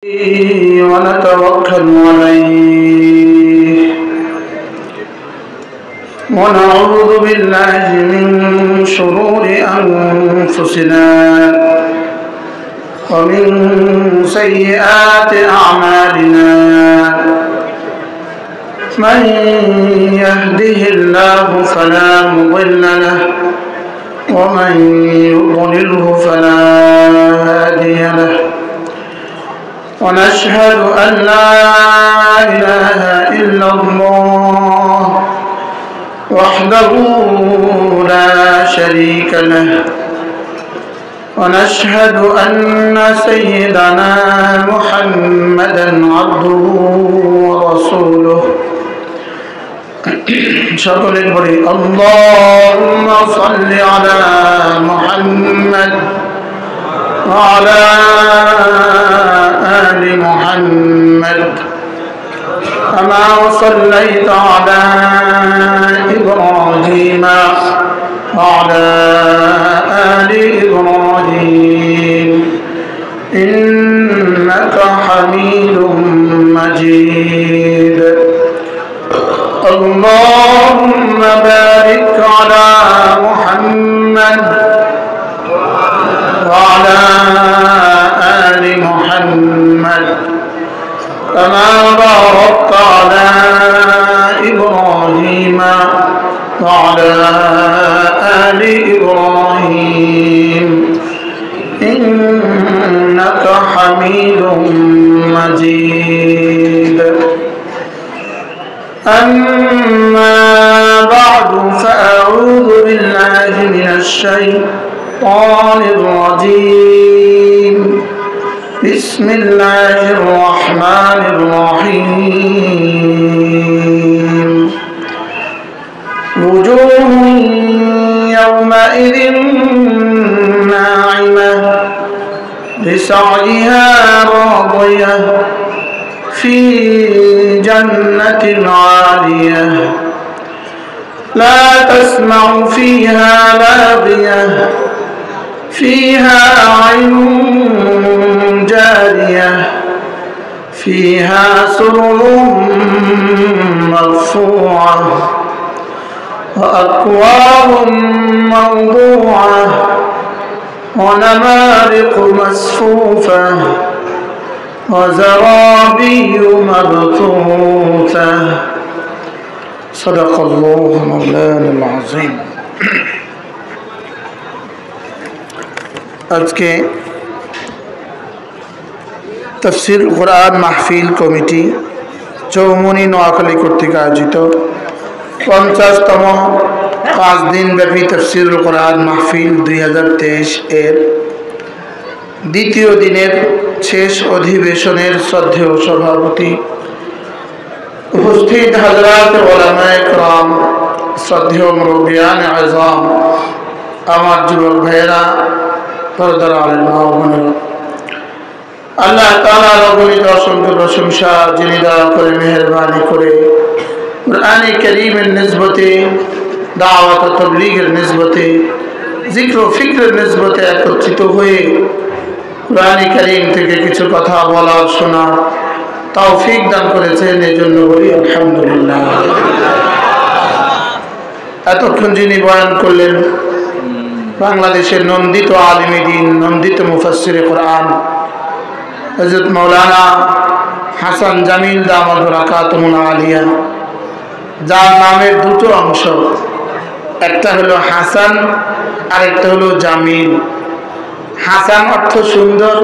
ونتوكل عليه ونعوذ بالله من شرور أنفسنا ومن سيئات أعمالنا من يهده الله فلا مضل له ومن يضلله فلا هادي له ونشهد أن لا إله إلا الله وحده لا شريك له ونشهد أن سيدنا محمدا عبده ورسوله شكرا لله. اللهم صل على محمد وعلى آل محمد كما صليت على إبراهيم وعلى آل إبراهيم إنك حميد مجيد. اللهم بارك على محمد وعلى آل محمد كما باركت على إبراهيم وعلى آل إبراهيم إنك حميد مجيد. أما بعد فأعوذ بالله من الشيطان الرجيم. بسم الله الرحمن الرحيم. وجوه يومئذ ناعمة لسعيها راضية في جنة عالية لا تسمع فيها لاغية فيها عين جارية فيها سرر مرفوعة وأكواب موضوعة ونمارق مصفوفة وزرابي مبثوثة. صدق الله مولانا العظيم. আজকে তাফসীর কোরআন মাহফিল কমিটি চৌমুনি নোয়াখালী কর্তৃক আয়োজিত 50তম 5 দিনব্যাপী তাফসীরুল কোরআন মাহফিল 2023 এর দ্বিতীয় দিনের শেষ অধিবেশনের শ্রদ্ধেয় সভাপতি, উপস্থিত হযরত উলামায়ে কেরাম, শ্রদ্ধেয় মুরব্বিয়ান আযম, আমার যুবক ভাইয়েরা, পর্দার আড়ালের মা ও বোনেরা, আল্লাহ তাআলার অগণিত অসংখ্য প্রশংসা, যিনি দয়া করে মেহেরবানি করে কুরআনে কারীমের নিসবতে, দাওয়াত ও তাবলীগের নিসবতে, জিক্র ও ফিক্রের নিসবতে একত্রিত হয়ে কুরআনে কারীম থেকে কিছু কথা বলার শোনার তৌফিক দান করেছেন। এই জন্য বলি আলহামদুলিল্লাহ। এতক্ষণ যিনি বয়ান করলেন বাংলাদেশের নন্দিত আলিমে দ্বীন, নন্দিত মুফাসসিরে কোরআন হযরত মাওলানা হাসান জামিল দামাত বারাকাতুহুল আলিয়া, যার নামের দুটো অংশ, একটা হলো হাসান আর একটা হলো জামিল। হাসান অর্থ সুন্দর,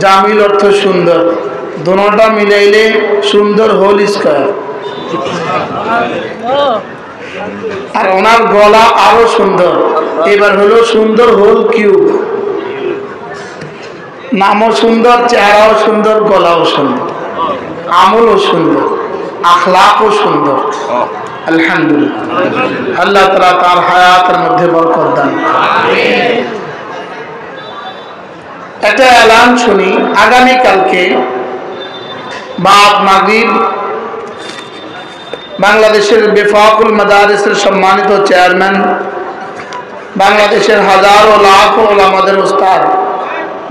জামিল অর্থ সুন্দর, দুটোটা মিলাইলে সুন্দর হোল স্কয়ার। আর ওনার গলা আরো সুন্দর, এবার হলো সুন্দর হোল কিউব। নামও সুন্দর, চেহারাও সুন্দর, গলাও সুন্দর, আমলও সুন্দর, আখলাকও সুন্দর। আলহামদুলিল্লাহ, আল্লাহ তাআলা তার হায়াতের মধ্যে বরকত দান। একটা এলান শুনি, আগামী কালকে বাদ মাগরিব বাংলাদেশের বেফাকুল মাদারিসের সম্মানিত চেয়ারম্যান, বাংলাদেশের হাজারো লাখো ওলামাদের উস্তাদ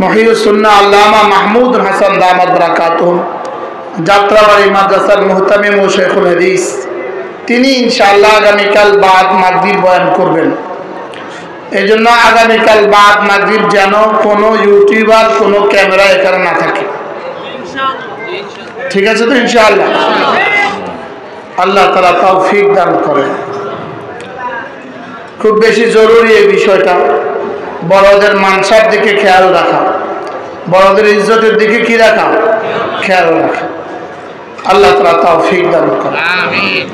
মুহিউস সুন্নাহ আল্লামা মাহমুদ হাসান দামাত বারাকাতুহু যাত্রাবাড়ি মাদ্রাসার মুহতামিম ও শেখুল হাদিস, তিনি ইনশাআল্লাহ আগামীকাল বাদ মাগরিব বয়ান করবেন। এই জন্য আগামীকাল বাদ মাগরিব যেন কোনো ইউটিউবার কোনো ক্যামেরা এখানে না থাকে, ঠিক আছে তো ইনশাআল্লাহ? আল্লাহ তাআলা তৌফিক দান করেন। খুব বেশি জরুরি এই বিষয়টা, বড়দের মানসার দিকে খেয়াল রাখা, বড়দের ইজ্জতের দিকে কি রাখা, খেয়াল রাখা। আল্লাহ তাআলা তৌফিক দান করেন। আমিন।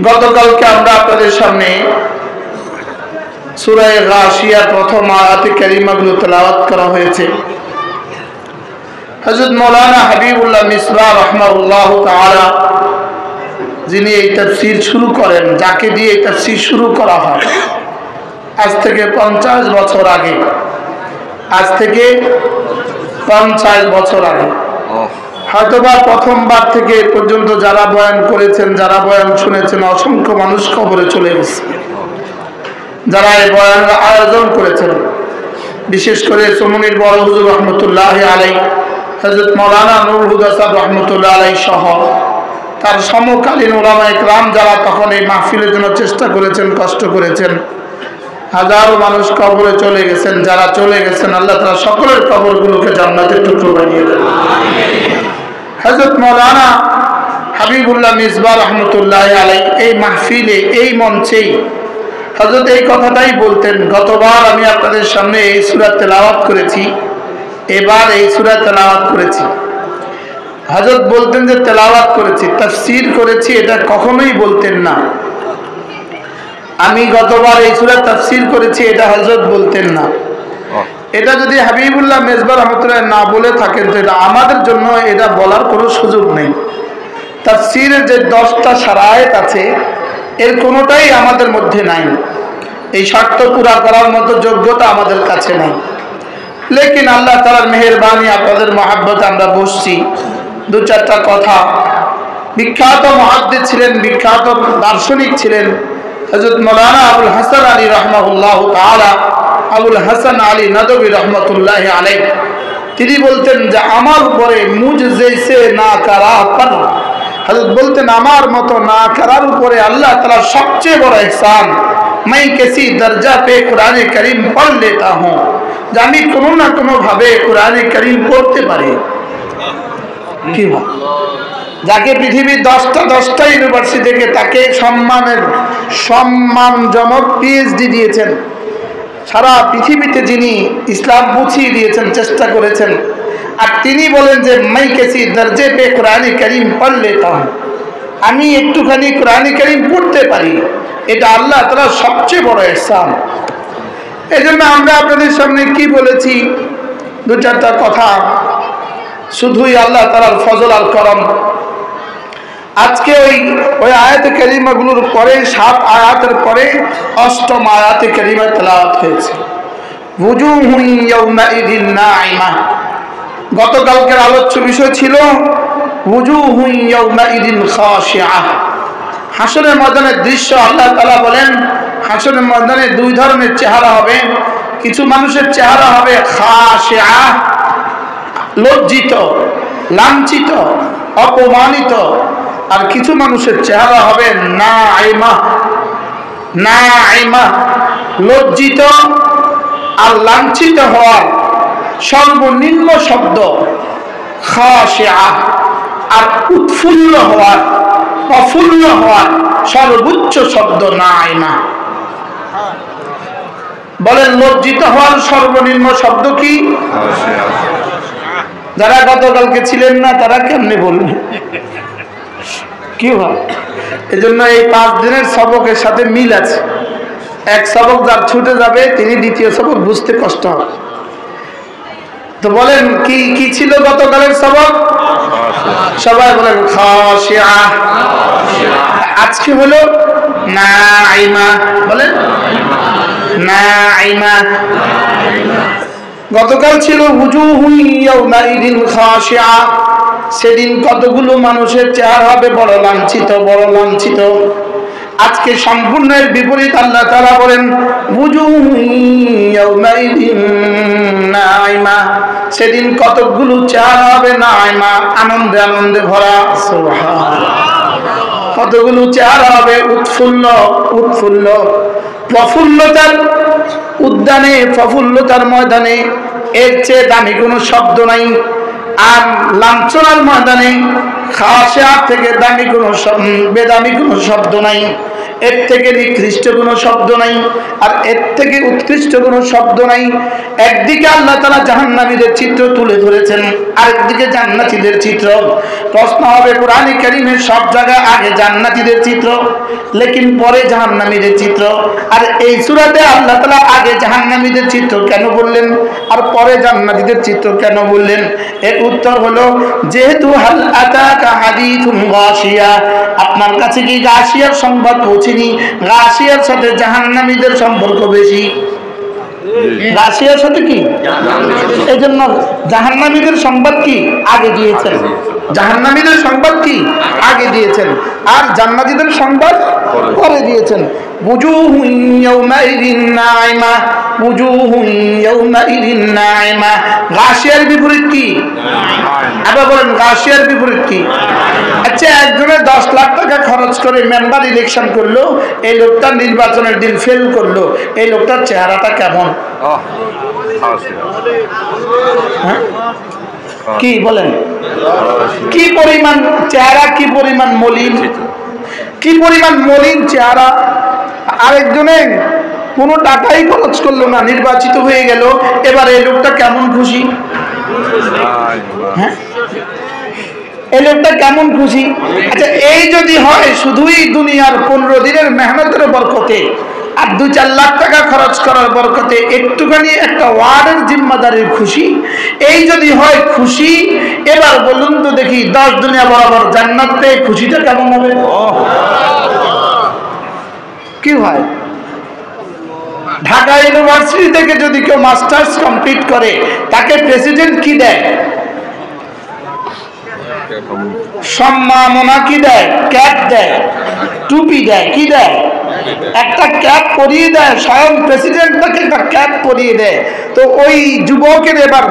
গতকালকে আমরা আপনাদের সামনে সূরা গাশিয়া প্রথম আয়াতে কারিমাগুলো তেলাওয়াত করা হয়েছে। হযরত মাওলানা হাবিবুল্লাহ মিসবাহ রাহমাহুল্লাহ তাআলা যিনি এই তাফসীর শুরু করেন, যাকে দিয়ে এই তাফসীর শুরু করা হয় আজ থেকে 50 বছর আগে, আজ থেকে 50 বছর আগে, হয়তোবা প্রথমবার থেকে এ পর্যন্ত যারা বয়ান করেছেন, যারা বয়ান শুনেছেন, অসংখ্য মানুষ কবরে চলে গেছে। যারা এই বয়ানের আয়োজন করেছেন, বিশেষ করে সুমনির বড় হুজুর রহমতুল্লাহ আলাইহি, হযরত মাওলানা নুরুল হুদা সাহেব রহমতুল্লাহ আলাইহি সহ তার সমকালীন উলামায়ে কেরাম যারা তখন এই মাহফিলের জন্য চেষ্টা করেছেন, কষ্ট করেছেন, হাজারো মানুষ কবরে চলে গেছেন। যারা চলে গেছেন আল্লাহ তাআলা সকলের কবরগুলোকে জান্নাতের টুকরো বানিয়ে দেন। হযরত মাওলানা হাবিবুল্লাহ মিসবাহ রাহমাতুল্লাহি আলাইহি এই মাহফিলে, এই মঞ্চেই হযরত এই কথাটাই বলতেন। গতবার আমি আপনাদের সামনে এই সূরা তেলাওয়াত করেছি, এবার এই সূরা তেলাওয়াত করেছি। হযরত বলতেন যে তেলাওয়াত করেছি, তাফসীর করেছি, এটা কখনোই বলতেন না। আমি গতবার এই সূরা তাফসীর করেছি, এটা হযরত বলতেন না। এটা যদি হাবিবুল্লাহ মিসবাহ রাহমাতুল্লাহ না বলে থাকেন তো এটা আমাদের জন্য এটা বলার কোনো সুযোগ নেই। তাফসীরের যে 10টা শারায়েত আছে এর কোনোটাই আমাদের মধ্যে নাই, এই শর্ত পুরা করার মতো যোগ্যতা আমাদের কাছে নাই। লেকিন আল্লাহ তাআলার মেহেরবানি, আপনাদের মহব্বতে আমরা বসছি। 2-4টা কথা। বিখ্যাত মুহাদ্দিস ছিলেন, বিখ্যাত দার্শনিক ছিলেন হযরত মাওলানা আবুল হাসান আলী রাহমাহুল্লাহ তাআলা, আবুল হাসান আলী নদভী রহমতুল্লাহি আলাইহি। তিনি বলতেন যে আমার উপরে মুঝ জৈসে না করা পর, হযরত বলতেন আমার মতো না করার উপরে আল্লাহ তাআলার সবচেয়ে বড় ইহসান, मैं किसी दर्जा पे कुरान करीम पढ़ लेता हूँ, যে আমি কোনো না কোনো ভাবে কুরআনে কারীম পড়তে পারি। কি ভাই, যাকে পৃথিবীর 10টা ইউনিভার্সিটি থেকে তাকে সম্মানজনক পিএইচডি দিয়েছেন, সারা পৃথিবীতে যিনি ইসলাম বুঝিয়ে দিয়েছেন, চেষ্টা করেছেন, আর তিনি বলেন যে मैं किसी दर्जे पे कुरान करीम पढ़ लेता हूँ, আমি একটুখানি কুরআন কারীম পড়তে পারি। এটা আল্লাহ তাআলার সবচেয়ে বড় ইহসান। এজন্য আমরা আপনাদের সামনে কি বলেছি, 2-4টা কথা, শুধুই আল্লাহ তাআলার ফজল আর করম। আজকে ওই আয়াতে কারিমাগুলোর পরে 7 আয়াতের পরে 8ম আয়াতে কারিমা তেলাওয়াত হয়েছে, ওযুহুন ইয়াউমাইযিন নাঈমা। গতকালকের আলোচ্য বিষয় ছিল ওযুহুন ইয়াউমাইযিন খাশিআ। হাসরের ময়দানের দৃশ্য আল্লাহ তাআলা বলেন হাসরের ময়দানে 2 ধরনের চেহারা হবে। কিছু মানুষের চেহারা হবে খাশিআ, লজ্জিত, লাঞ্ছিত, অপমানিত, আর কিছু মানুষের চেহারা হবে নাঈমা। নাঈমা লজ্জিত আর লাঞ্ছিত হওয়ার সর্বনিম্ন শব্দ খাশিআ, আর উৎফুল্ল হওয়ার, প্রফুল্ল হওয়ার সর্বোচ্চ শব্দ নাঈমা। বলেন লজ্জিত হওয়ার সর্বনিম্ন শব্দ কি? যারা গতকালকে ছিলেন না তারা কেমনে বলবে? কি হয়, এজন্য এই 5 দিনের সবকের সাথে মিল আছে। এক সবক যার ছুটে যাবে তিনি দ্বিতীয় সবক বুঝতে কষ্ট হবে। তো বলেন কি কি ছিল গতকালের সবক? সবাই বলেন খাশিআ। আজকে হলো নাঈমা। বলেন নাঈমা। গতকাল ছিল ওযুহুন ইয়াউমাইযিন খাশিআ। সেদিন কতগুলো মানুষের চেহারা হবে বড় লাঞ্ছিত, বড় লাঞ্ছিত। আজকে সম্পূর্ণ এর বিপরীত। আল্লাহ তাআলা বলেন বুজুহুম ইয়াউমাইদিন নাইমা, সেদিন কতগুলো চেহারা হবে নাইমা, আনন্দে আনন্দে ভরা। সুবহানাল্লাহ। কতগুলো চেহারা হবে উৎফুল্ল উৎফুল্ল, প্রফুল্লতার উদ্যানে, প্রফুল্লতার ময়দানে। এর চেয়ে দামি কোনো শব্দ নাই। আর লাঞ্ছনার ময়দানে খাশিয়া থেকে দামি কোনো বেদামি কোনো শব্দ নাই। এর থেকে নিকৃষ্ট কোনো শব্দ নাই, আর এর থেকে উৎকৃষ্ট কোনো শব্দ নাই। একদিকে আল্লাহ তাআলা জাহান্নামীদের চিত্র তুলে ধরেছেন, আরেকদিকে জান্নাতীদের চিত্র। প্রশ্ন হবে কোরআনে কারীমের সব জায়গায় আগে জান্নাতীদের চিত্র, লেকিন পরে জাহান্নামীদের চিত্র। আর এই সূরাতে আল্লাহ তাআলা আগে জাহান্নামীদের চিত্র কেন বললেন আর পরে জান্নাতীদের চিত্র কেন বললেন? এর উত্তর হলো যেহেতু হাল আতাকা হাদিসুন গাশিয়া, আপনার কাছে কি গাশিয়ার সংবাদ পৌঁছেনি? গাশিয়ার সাথে জাহান্নামীদের সম্পর্ক বেশি। গাশিয়ার সাথে কি? এই জন্য জাহান্নামীদের সংবাদ কি আগে দিয়েছেন, জাহান্নামীদের সংবাদ কি আগে দিয়েছেন, আর জান্নাতীদের সংবাদ পরে দিয়েছেন। বুজুহুন ইয়াউমাইদিন নাইমা, বুজুহুন ইয়াউমাইদিন নাইমা। গাশিয়ার বিপরীত কি? আবার বলেন গাশিয়ার বিপরীত কি? আচ্ছা, একজনের 10 লাখ টাকা খরচ করে মেম্বার ইলেকশন করলো, এই লোকটা নির্বাচনের দিন ফেল করলো, এই লোকটার চেহারাটা কেমন? কি বলেন? কি পরিমাণ চেহারা, কি পরিমাণ মলিন, কি পরিমাণ মলিন চেহারা। আরেকজনে কোনো টাকাই খরচ করলো না, নির্বাচিত হয়ে গেল, এবার এই লোকটা কেমন খুশি? হ্যাঁ, এই লোকটা কেমন খুশি? আচ্ছা, এই যদি হয় শুধুই দুনিয়ার 15 দিনের মেহনতের বরকতে আর 2-4 লাখ টাকা খরচ করার বরকতে একটুখানি একটা ওয়ার্ডের জিম্মাদারির খুশি, এই যদি হয় খুশি, এবার বলুন তো দেখি 10 দুনিয়া বরাবর জান্নাত পেয়ে খুশিটা কেমন হবে? কি হয়? ঢাকা ইউনিভার্সিটি থেকে যদি কেউ মাস্টার্স কমপ্লিট করে, তাকে প্রেসিডেন্ট কি দেয়? সম্মাননা কি দেয়? ক্যাপ দেয়, টুপি দেয়, কি দেয়? একটা ক্যাপ পরিয়ে দেয়, স্বয়ং প্রেসিডেন্ট তাকে একটা ক্যাপ পরিয়ে দেয়। তো ওই যুবকের এবার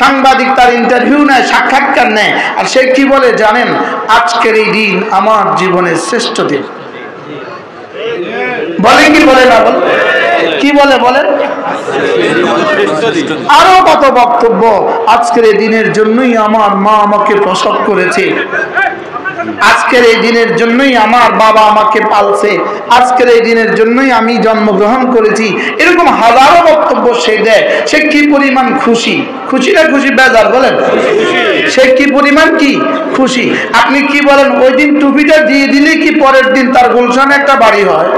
সাংবাদিক তার ইন্টারভিউ নেয়, সাক্ষাৎকার নেয়, আর সে কি বলে জানেন? আজকের এই দিন আমার জীবনের শ্রেষ্ঠ দিন। বলে কি বলে না? বলে কি বলে? বলেন। আরো কত বক্তব্য, আজকের এই দিনের জন্যই আমার মা আমাকে প্রসব করেছে, আজকের এই দিনের জন্যই আমার বাবা আমাকে পালছে, আজকের এই দিনের জন্যই আমি জন্মগ্রহণ করেছি। এরকম হাজারো বক্তব্য সে দেয়। সে কি পরিমাণ খুশি? খুশি না খুশি বেজার? বলেন। সে কি পরিমাণ কি খুশি? আপনি কি বলেন? ওই দিন টুপিটা দিয়ে দিলে কি পরের দিন তার গুলশানে একটা বাড়ি হয়?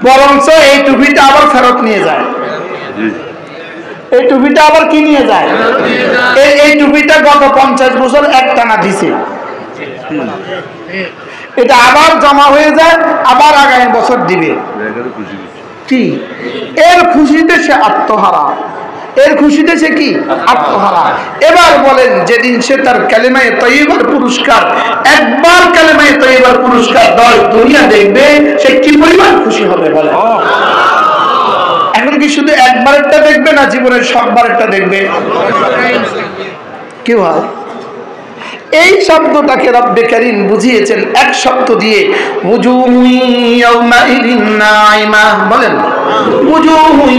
বরঞ্চ এই টুপিটা আবার ফেরত নিয়ে যায়। এই টুপিটা আবার কি নিয়ে যায়? এই টুপিটা গত 50 বছর একটানা দিছে, এটা আবার জমা হয়ে যায়, আবার আগামী বছর দিবে। কি এর খুশিতে সে আত্মহারা, এর খুশিতে সে কি আত্মহারা। এবার বলেন, যেদিন সে তার কালেমায়ে তয়্যিবার পুরস্কার, একবার কালেমায়ে তয়্যিবার পুরস্কার 10 দুনিয়া দেখবে, সে কি পরিমাণ খুশি হবে বলেন। এখন কি শুধু একবারেরটা দেখবে না জীবনের সববারেরটা দেখবে? কি হয়? এই শব্দটাকে রব্বে কারীম বুঝিয়েছেন এক শব্দ দিয়ে, ওয়াজুহুন ইয়াউমাইদিন নাইমা। বলেন ওয়াজুহুন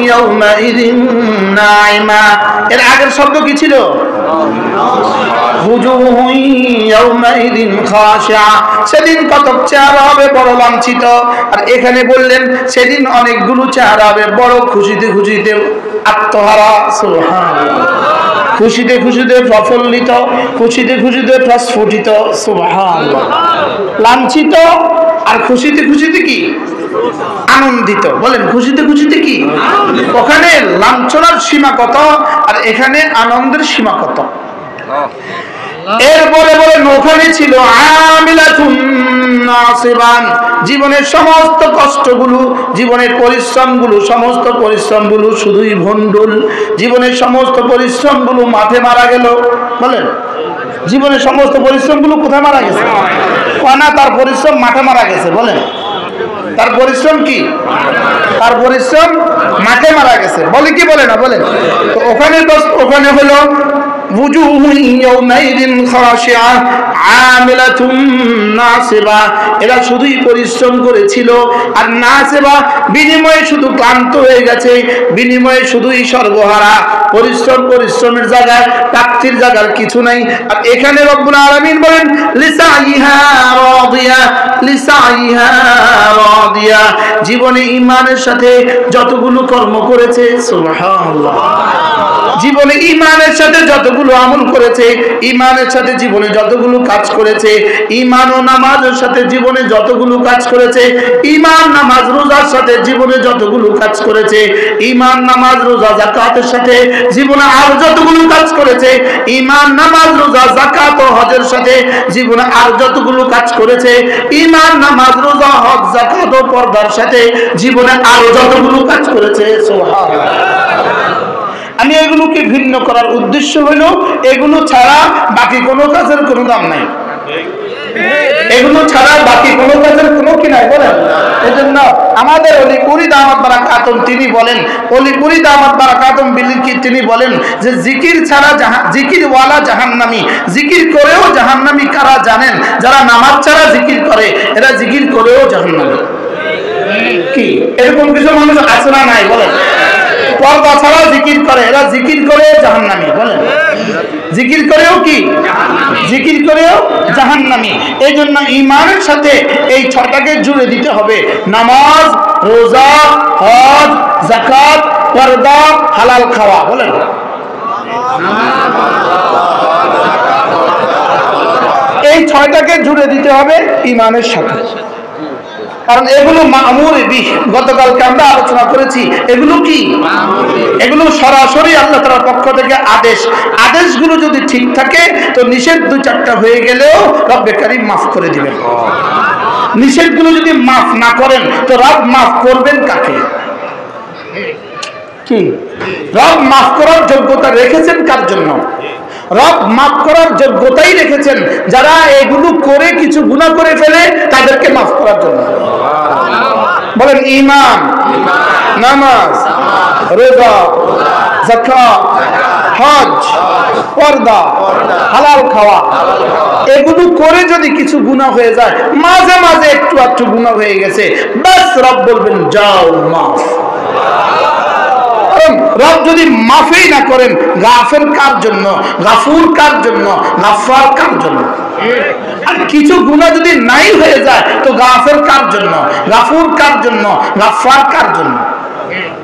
ইয়াউমাইদিন নাইমা। এর আগের শব্দ কি ছিল? ওয়াজুহুন ইয়াউমাইদিন খাশিয়া। সেদিন কতক চেহারা হবে বড় লাঞ্ছিত। আর এখানে বললেন সেদিন অনেকগুলো চেহারা হবে বড় খুশিতে খুশিতে আত্মহারা। সুবহানাল্লাহ। খুশিতে খুশিতে প্রফুল্লিত, খুশিতে খুশিতে প্রস্ফুটিত। সুবহানাল্লাহ। লাঞ্ছিত আর খুশিতে খুশিতে কি আনন্দিত। বলেন খুশিতে খুশিতে কি? ওখানে লাঞ্ছনার সীমা কত আর এখানে আনন্দের সীমা কত? এরপরে বলেন ওখানে ছিল আমিলাতুন নাসিবান, জীবনের সমস্ত কষ্টগুলো, জীবনের পরিশ্রমগুলো, সমস্ত পরিশ্রমগুলো শুধুই ভণ্ডুল। জীবনের সমস্ত পরিশ্রমগুলো মাঠে মারা গেল। বলেন জীবনের সমস্ত পরিশ্রমগুলো কোথায় মারা গেছে? কানা তার পরিশ্রম মাঠে মারা গেছে। বলেন তার পরিশ্রম কি? তার পরিশ্রম মাঠে মারা গেছে। বলে কি বলে না? বলেন তো ওখানে হলো এরা শুধুই পরিশ্রম করেছিল, আর নাসিবা বিনিময়ে শুধু ক্লান্ত হয়ে গেছে, বিনিময়ে শুধুই সর্বহারা। পরিশ্রমের জায়গায় প্রাপ্তির জায়গার কিছু নাই। আর এখানে রব্বুল আলামিন বলেন লিসাইহা রাদিয়া, লিসাইহা রাদিয়া, জীবনে ঈমানের সাথে যতগুলো কর্ম করেছে, সুবহানাল্লাহ, জীবনে ঈমানের সাথে যতগুলো আমল করেছে, ঈমানের সাথে জীবনে যতগুলো কাজ করেছে, ঈমান ও নামাজের সাথে জীবনে যতগুলো কাজ করেছে, ঈমান নামাজ রোজার সাথে জীবনে যতগুলো কাজ করেছে, ঈমান নামাজ রোজা যাকাতের সাথে জীবনে আর যতগুলো কাজ করেছে, ঈমান নামাজ রোজা যাকাত ও হজের সাথে জীবনে আর যতগুলো কাজ করেছে, ঈমান নামাজ রোজা হজ যাকাত ও পর্দার সাথে জীবনে আর যতগুলো কাজ করেছে, সুবহানাল্লাহ। আমি এগুলোকে ভিন্ন করার উদ্দেশ্য হলো এগুলো ছাড়া বাকি কোনো কাজের কোনো দাম নাই, এগুলো ছাড়া বাকি কোনো কাজের কোনো কি নাই। বলেন এজন্য আমাদের অলিপুরি দামাত বারাকাতুম তিনি বলেন, অলিপুরি দামাত বারাকাতুম বিলিকি তিনি বলেন যে জিকির ছাড়া জিকির ওয়ালা জাহান্নামী, জিকির করেও জাহান্নামী কারা জানেন? যারা নামাজ ছাড়া জিকির করে, এরা জিকির করেও জাহান্নামী। কি এরকম কিছু মানুষ আছে না নাই? বলেন পর্দা ছাড়া জিকির করে, এরা জিকির করে জাহান্নামী। বলেন জিকির করেও কি? জিকির করেও জাহান্নামী। এই জন্য ঈমানের সাথে এই ছটাকে জুড়ে দিতে হবে, নামাজ, রোজা, হজ, যাকাত, পর্দা, হালাল খাওয়া। বলেন এই ছয়টাকে জুড়ে দিতে হবে ঈমানের সাথে, কারণ এগুলো মামুর বিহ। গতকালকে আমরা আলোচনা করেছি এগুলো কি? এগুলো সরাসরি আল্লাহ তাআলার পক্ষ থেকে আদেশ। আদেশগুলো যদি ঠিক থাকে তো নিষেধ দু চারটা হয়ে গেলেও রব্বে কারীম মাফ করে দিবেন। নিষেধগুলো যদি মাফ না করেন তো রব মাফ করবেন কাকে? কি রব মাফ করার যোগ্যতা রেখেছেন কার জন্য? রব মাফ করার যোগ্যতাই রেখেছেন যারা এগুলো করে কিছু গুনাহ করে ফেলে তাদেরকে মাফ করার জন্য। বলেন ঈমান, নামাজ, রোজা, যাকাত, হজ, পর্দা, হালাল খাওয়া, এগুলো করে যদি কিছু গুনাহ হয়ে যায়, মাঝে মাঝে একটু একটু গুনাহ হয়ে গেছে, বাস রব বলবেন যাও মাফ। রব যদি মাফই না করেন, গাফের কার জন্য? গাফুর কার জন্য? গাফফার কার জন্য? আর কিছু গুনাহ যদি নাই হয়ে যায় তো গাফের কার জন্য? গাফুর কার জন্য? গাফফার কার জন্য?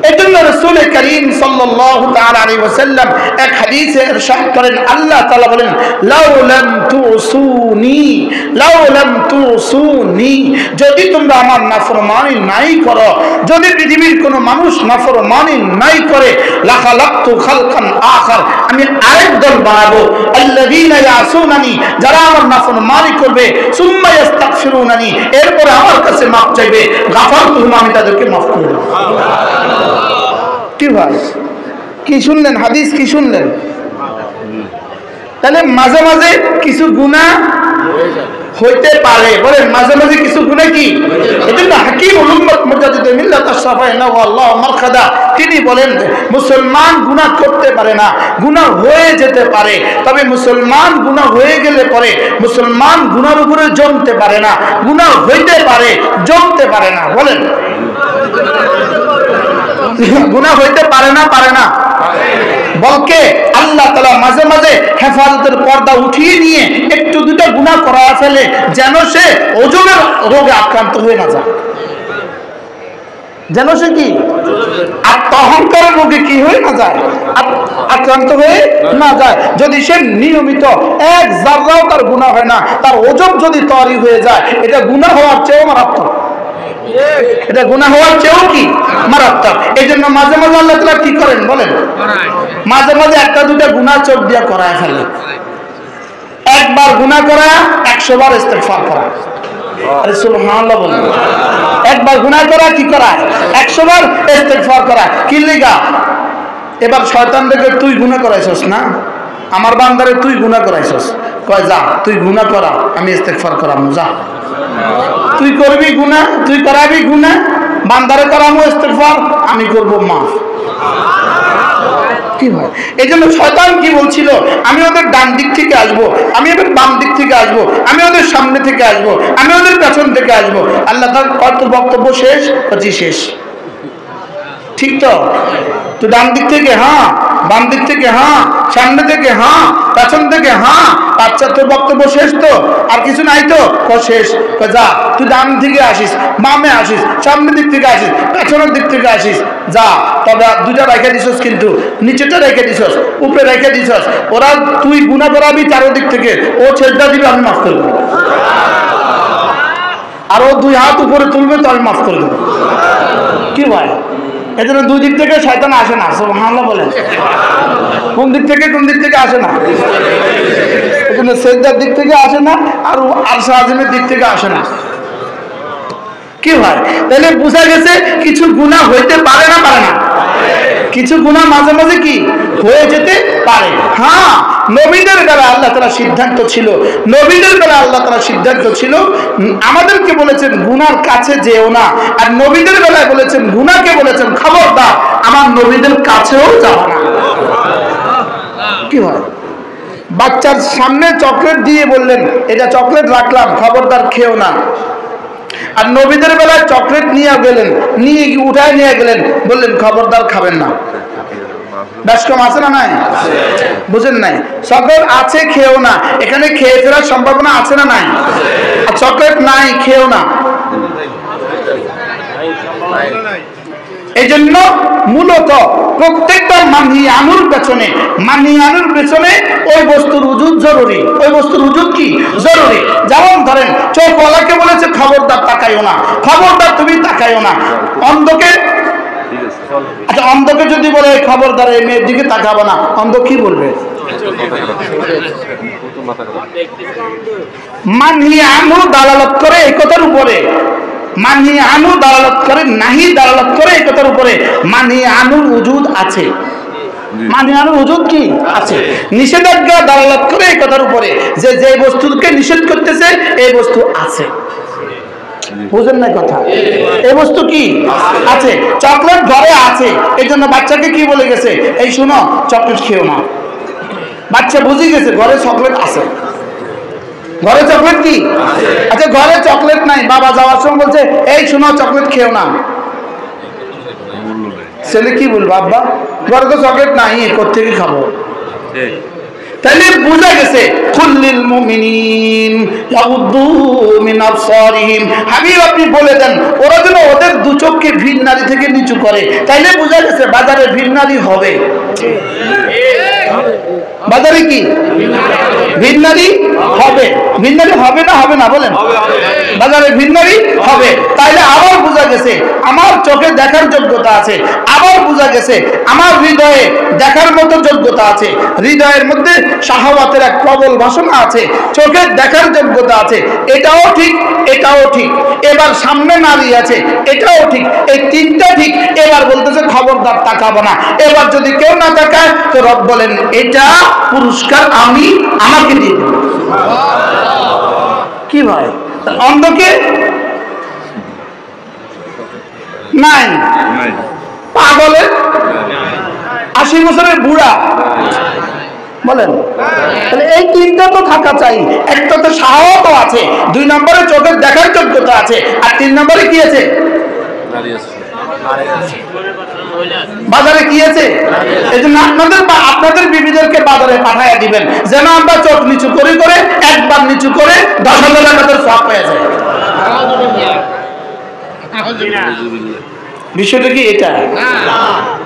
এজন্য রাসূল করিম সাল্লাল্লাহু তাআলা আলাইহি ওয়াসাল্লাম এক হাদিসে ইরশাদ করেন, আল্লাহ তাআলা বলেন লাউ লাম তুসুনি, যদি তোমরা আমার নাফরমানি নাই করো, যদি পৃথিবীর কোনো মানুষ নাফরমানি নাই করে, লাখালাকতু খালকান আখার, আমি আরেক দল বানাবো, আল্লাযীনা ইয়াসুনানি, যারা আমার নাফরমানি করবে, সুম্মা ইস্তাগফিরুনানি, এরপর আমার কাছে মাফ চাইবে, গাফারতুহুম, আমি তাদেরকে মাফ করে দেব। কি ভাই কি শুনলেন? হাদিস কি শুনলেন? তাহলে মাঝে মাঝে কিছু গুনাহ হইতে পারে। বলেন মাঝে মাঝে কিছু গুনাহ কি? এজন্য হাকিম উম্মত মুজাদ্দিদ মিল্লাত আশ-শাফাঈ আল্লাহ মারখাদা তিনি বলেন মুসলমান গুনাহ করতে পারে না, গুনাহ হয়ে যেতে পারে, তবে মুসলমান গুনাহ হয়ে গেলে পরে মুসলমান গুনাহর উপরে জমতে পারে না, গুনাহ হইতে পারে, জমতে পারে না। বলেন গুনাহ হইতে পারে না? পারে না বলকে আল্লাহ তাআলা মাঝে মাঝে হেফাজতের পর্দা উঠিয়ে নিয়ে একটু দুটো গুনাহ করা ফেলে যেন সে ওজনের রোগে আক্রান্ত হয়ে না যায়, যেন সে কি আত্মহংকারের রোগে কি হয়ে না যায়, আক্রান্ত হয়ে না যায়। যদি সে নিয়মিত এক জাররাও তার গুনাহ হয় না, তার ওজন যদি তৈরি হয়ে যায়, এটা গুনাহ হওয়ার চেয়েও মারাত্মক, এটা গুনাহ হওয়ার চেয়েও কি মারাত্মক। এই জন্য মাঝে মাঝে আল্লাহ তাআলা কি করেন? বলেন মাঝে মাঝে একটা দুটা গুনাহ চোখ দিয়া করায় ফেলে, একবার গুনাহ করা 100 বার ইস্তেগফার করা। আরে সুবহানাল্লাহ বলেন। একবার গুনাহ করা কি করা? 100 বার ইস্তেগফার করা। কি লিগা? এবার শয়তান দেখে তুই গুনাহ করাইছস না, আমার বান্দারে তুই গুনাহ করাইছস, কয় যা তুই গুনাহ করা, আমি ইস্তেগফার করামু, যা তুই করবি গুনাহ, তুই করাবি গুনাহ, বান্দারে করামু ইস্তেগফার, আমি করব মাফ। কি হয়? এই জন্য শয়তান কি বলছিল, আমি ওদের ডান দিক থেকে আসবো, আমি ওদের বাম দিক থেকে আসবো, আমি ওদের সামনে থেকে আসবো, আমি ওদের পেছন থেকে আসবো। আল্লাহ তার কত বক্তব্য শেষ, বলছি শেষ। ঠিক তো? তো ডান দিক থেকে হ্যাঁ, বাম দিক থেকে হ্যাঁ, সামনে থেকে হ্যাঁ, পেছন থেকে হ্যাঁ। আচ্ছা তোর বক্তব্য শেষ তো, আর কিছু নাই তো? শেষ। যা তুই ডান থেকে আসিস, বামে আসিস, সামনের দিক থেকে আসিস, পেছনের দিক থেকে আসিস, যা। তবে দুইটা রেখে দিছস, কিন্তু নিচেটা রেখে দিছস, উপরে রেখে দিছস। ওরা তুই গুনাহ করাবি চারদিক থেকে, ও ছেড়া দিবে, আমি মাফ করে দেবো। আর ও 2 হাত উপরে তুলবে তো আমি মাফ করে দেবো। কি ভাই? এজন্য 2 দিক থেকে শয়তান আসে না। সুবহানাল্লাহ বলেন। কোন দিক থেকে আসে না? এজন্য সেজদার দিক থেকে আসে না, আর আরশ আজিমের দিক থেকে আসে না। কি ভাই? তাহলে বোঝা গেছে কিছু গুনাহ হইতে পারে না, পারে না? কিছু গুনাহ মাঝে মাঝে কি হয়ে যেতে পারে। হ্যাঁ, নবীদের বেলায় আল্লাহ তাআলা সিদ্ধান্ত ছিল, নবীদের বেলায় আল্লাহ তাআলা সিদ্ধান্ত ছিল, আমাদেরকে বলেছেন গুনার কাছে যেও না, আর নবীদের বেলায় বলেছেন, গুনাহকে বলেছেন খবরদার আমার নবীদের কাছেও যাও না। কি হয়? বাচ্চার সামনে চকলেট দিয়ে বললেন এটা চকলেট রাখলাম, খবরদার খেও না। আর নবীদের বেলায় চকলেট নিয়ে গেলেন, নিয়ে উঠায় নিয়ে গেলেন, বললেন খবরদার খাবেন না। ব্যাসকম আছে না নাই? বুঝেন নাই? চকলেট আছে, খেও না। এখানে খেয়ে ফেরার সম্ভাবনা আছে না নাই? আর চকলেট নাই, খেও না। এই জন্য মূলত প্রত্যেকটা মানহিয়ানুর পেছনে ওই বস্তুর উজুদ জরুরি। ওই বস্তুর উজুদ কি জরুরি? যেমন ধরেন চোখওয়ালাকে বলেছে খবরদার তাকাইও না, খবরদার তুমি তাকাইও না। অন্ধকে, আচ্ছা অন্ধকে যদি বলে খবরদার এই মেয়ের দিকে তাকাবো না, অন্ধ কি বলবে? মানহিয়ানু দালালত করে এই কথার উপরে, মানহিয়ানু দালালত করে, নাহি দালালত করে এই কথার উপরে। মানহিয়ানুর উজুদ আছে, মানহিয়ানুর উজুদ কি আছে। নিষেধাজ্ঞা দালালত করে এই কথার উপরে যে যে বস্তুকে নিষেধ করতেছে এই বস্তু আছে। বুঝেন না কথা? এই বস্তু কি আছে? চকলেট ঘরে আছে, এই জন্য বাচ্চাকে কি বলে গেছে, এই শুনো চকলেট খেও না। বাচ্চা বুঝে গেছে ঘরে চকলেট আছে, ঘরে চকলেট কি। আচ্ছা ঘরে চকলেট নাই, বাবা যাওয়ার সময় বলছে এই শুনো চকলেট খেও না, ছেলে কি বলবো, আব্বা ঘরে তো চকলেট নাই, কোত্থেকে খাবো? তাহলে বুঝা গেছে কুল্লিল মুমিনিন ইয়াগুদ্দু মিন আবসারিহিম, হাবিব আপনি বলে দেন ওরা যেন ওদের দু চোখকে ভিন নারী থেকে নিচু করে। তাইলে বুঝা গেছে বাজারে ভিন নারী হবে। বাজারে কি ভিন নারী হবে? ভিন নারী হবে না, হবে না বলেন? বাজারে ভিন নারী হবে। তাইলে আবার বোঝা গেছে আমার চোখে দেখার যোগ্যতা আছে, আবার বোঝা গেছে আমার হৃদয়ে দেখার মতো যোগ্যতা আছে। হৃদয়ের মধ্যে শাহওয়াতের এক প্রবল বাসনা আছে, চোখের দেখার যোগ্যতা আছে, এটাও ঠিক, এটাও ঠিক। এবার সামনে নারী আছে, এটাও ঠিক, এই তিনটা ঠিক। এবার বলতেছে খবরদার তাকাবো না। এবার যদি কেউ না তাকায় তো রব বলেন এটা পুরস্কার আমি আমাকে দিয়ে দেব। কি ভাই? অন্ধকে নাই, পাগলে 80 বছরের বুড়া বলেন, তাহলে এই তিনটা তো থাকা চাই। একটা তো সাহস আছে, 2 নম্বরে চোখের দেখার যোগ্যতা আছে, আর 3 নম্বরে কি আছে? বাজারে কি আছে? এই জন্য আপনাদের বিবিদেরকে বাজারে পাঠাইয়া দিবেন যেন আমরা চোখ নিচু করে করে একবার নিচু করে 10,000 টাকার সওয়াব পেয়ে যায়। বিষয়টা কি এটা?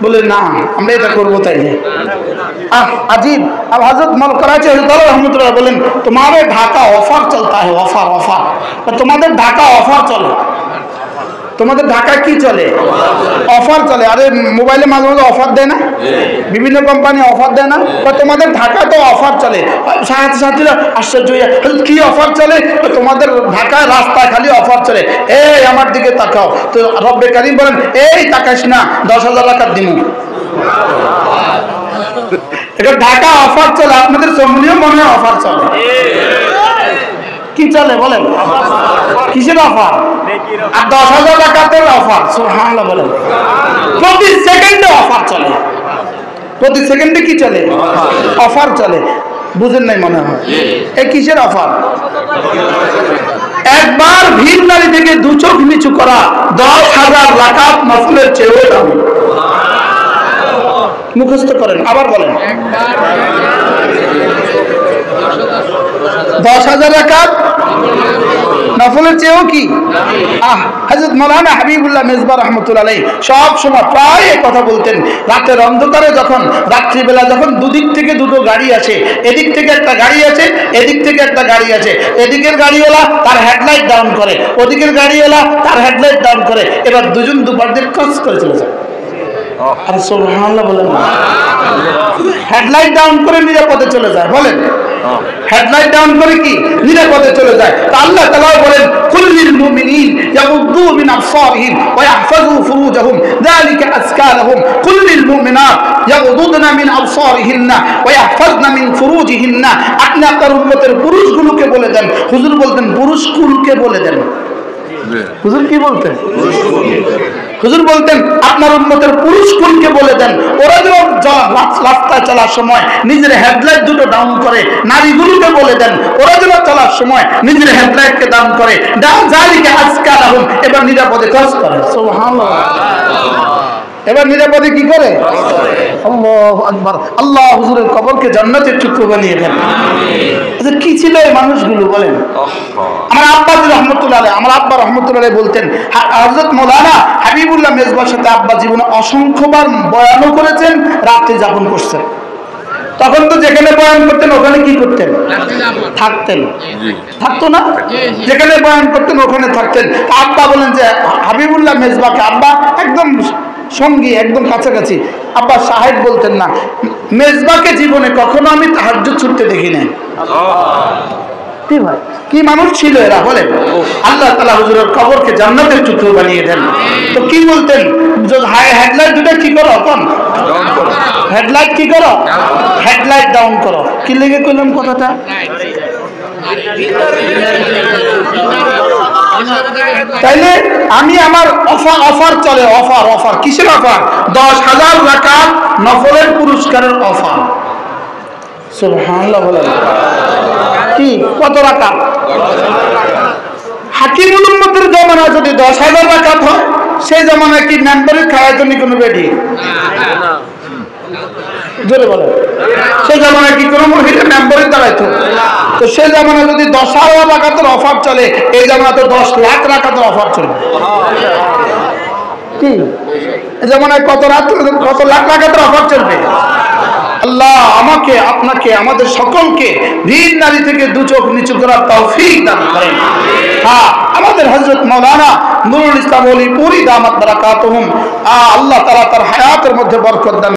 বলে না আমরা এটা করবো তাইলে। अजीब। अब हजरत मौलाना कराची रहमतुल्लाह बोलें तुम्हारे ढाका ऑफर चलता है, ऑफर ऑफर, तो तुम्हारे ढाका ऑफर चले তোমাদের ঢাকায় কি চলে? অফার চলে। আরে মোবাইলে মাঝে মাঝে অফার দেয় না? বিভিন্ন কোম্পানি অফার দেয় না? বা তোমাদের ঢাকায় তো অফার চলে। সাথীরা আশ্চর্য হয়ে কি অফার চলে? তোমাদের ঢাকায় রাস্তায় খালি অফার চলে। এই আমার দিকে তাকাও। তো রব্বে কারিম বলেন, এই তাকাইস না, 10,000 টাকা দিমু। এটা ঢাকা অফার চলে। আপনাদের চমনিও মনে হয় অফার চলে। কি চলে বলেন? কিসের অফার? আর 10,000 টাকাতে অফার। সুবহানাল্লাহ বলেন। প্রতি সেকেন্ডে অফার চলে। প্রতি সেকেন্ডে কি চলে? অফার চলে। বুঝেন নাই মনে হয়? এই কিসের অফার? একবার ভিড় নারী থেকে 2 চোখ নিচু করা 10,000 রাকাত নফলের চেয়েও দামি। মুখস্থ করেন, আবার বলেন। 10,000 রাকাত নফলের চেয়েও কি? হযরত মাওলানা হাবিবুল্লাহ মেজবা রাহমাতুল্লাহ আলাইহি সব সময় প্রায় কথা বলতেন। রাতের অন্ধকারে যখন রাত্রিবেলা যখন দুদিক থেকে দুটো গাড়ি আছে, এদিক থেকে একটা গাড়ি আছে, এদিক থেকে একটা গাড়ি আছে, এদিকের গাড়িওয়ালা তার হেডলাইট ডাউন করে, ওদিকের গাড়িওয়ালা তার হেডলাইট ডাউন করে, এবার দুজন দুপাশ দিয়ে ক্রস করে চলে যায়। আর সুবহানাল্লাহ বলেন। হেডলাইট ডাউন করে নিরাপদে চলে যায়। বলেন, হেডলাইট ডাউন করে কি নিরাপদে চলে যায়। তা আল্লাহ তাআলা বলেন, কুল্লিল মুমিনিন ইয়াগুদ্দু মিন আবসারিহিম ওয়া ইয়াহফাযু ফুরুজাহুম যালিকা আযকা লাহুম। কুল্লিল মুমিনাত ইয়াগুদ্দুনা মিন আবসারিহিন্না ওয়া ইয়াহফাযনা মিন ফুরুজিহিন্না। আপনি আপনার উম্মতের পুরুষগুলোকে বলে দেন। হুজুর বলতেন পুরুষকুলকে বলে দেন। হুজুর কি বলতেন? হুজুর বলতেন আপনার উম্মতের পুরুষকুলকে বলে দেন, ওরা যখন রাস্তায় চলার সময় নিজের হেডলাইট দুটো ডাউন করে। নারীগুলোকে বলে দেন, ওরা যখন চলার সময় নিজের হেডলাইটকে ডাউন করে। যালিকা আযকা লাহুম, এবার নিরাপদে ক্রস করে। সুবহানাল্লাহ। এবার নিরাপদে কি করে? আল্লাহু আকবার। আল্লাহ হুজুরের কবরকে জান্নাতের টুকরো বানিয়ে দেন। আচ্ছা, কি ছিল এই মানুষগুলো বলেন? আমার আব্বা রহমতুল্লাহ আলাইহি, আমার আব্বা রহমতুল্লাহ আলাইহি বলতেন, হযরত মাওলানা হাবিবুল্লাহ মেজবার সাথে আব্বা জীবনে অসংখ্যবার বয়ানও করেছেন, রাত্রি যাপন করছেন। তখন তো যেখানে বয়ান করতেন ওখানে কি করতেন? থাকতেন। থাকতো না? যেখানে বয়ান করতেন ওখানে থাকতেন। আব্বা বলেন যে হাবিবুল্লাহ মেজবাকে আব্বা একদম সঙ্গী, একদম কাছাকাছি। আব্বা সাহেব বলতেন না। মেজবাকে জীবনে কখনো আমি তাহাজ্জুদ ছুটতে দেখি নাই। কি ভাই, কি মানুষ ছিল এরা বলেন। আল্লাহ তাআলা হুজুরের কবরকে জান্নাতের টুকরো বানিয়ে দেন। তো কি বলতেন? হেডলাইট দুটো কি করো? কোন হেডলাইট কি করো? হেডলাইট ডাউন করো। কি লেগে কইলাম কথাটা? তাইলে আমি আমার অফার চলে। অফার কিসের অফার? 10,000 রাকাত নফলের পুরস্কারের অফার। সুবহানাল্লাহ বলেন। কি কত রাকাত? হাকিমুল উম্মতের জামানায় যদি 10,000 রাকাত হয়, সেই জামানায় কি মেম্বারের খাওয়ার জন্য কোনো বেডি? জোরে বলে। সেই জামানায় কি কোনো মহিলা মেম্বারের দাঁড়াইতো? তো সেই জামানায় যদি 10,000 রাকাতের অফার চলে, এই জামানায় তো 10 লাখ রাকাতের অফার চলে। কি এই জামানায় কত লাখ রাকাতের অফার চলবে? আল্লাহ আমাকে, আপনাকে, আমাদের সকলকে ভিড় নারী থেকে 2 চোখ নিচু করার তৌফিক দান করেন। হ্যাঁ, আমাদের হযরত মাওলানা নুরুল ইসলাম ওলি পুরি দামাত বারাকাতুহুম, আল্লাহ তাআলা তার হায়াতের মধ্যে বরকত দান